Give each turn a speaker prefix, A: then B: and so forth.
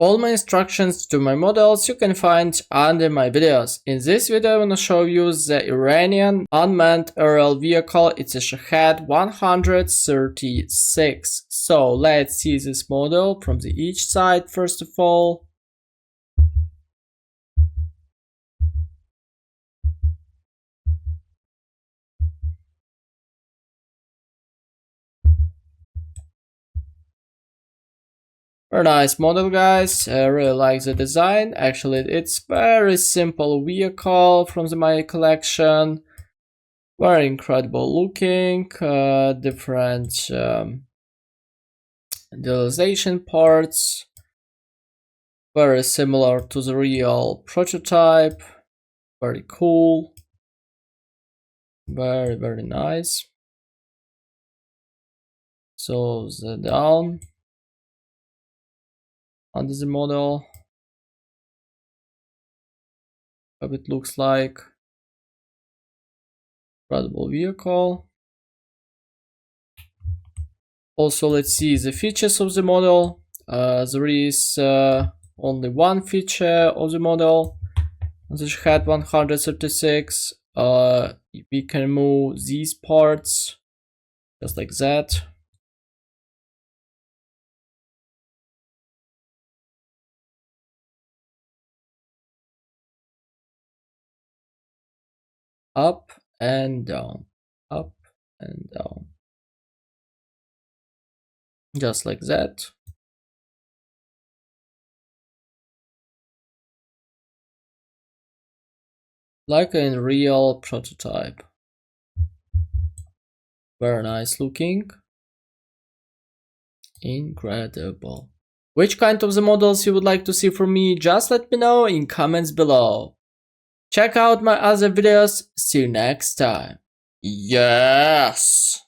A: All my instructions to my models you can find under my videos. In this video I want to show you the Iranian unmanned aerial vehicle. It's a Shahed-136. So let's see this model from the each side first of all. Very nice model, guys. I really like the design. Actually, it's very simple vehicle from my collection. Very incredible looking. Different idealization parts. Very similar to the real prototype. Very cool. Very nice. So the down under the model, how it looks like. Incredible vehicle. Also, let's see the features of the model. There is only one feature of the model. The Shahed-136. We can move these parts just like that. Up and down, up and down, just like that. Like in real prototype. Very nice looking. Incredible. Which kind of the models you would like to see from me? Just let me know in comments below. Check out my other videos. See you next time. Yes!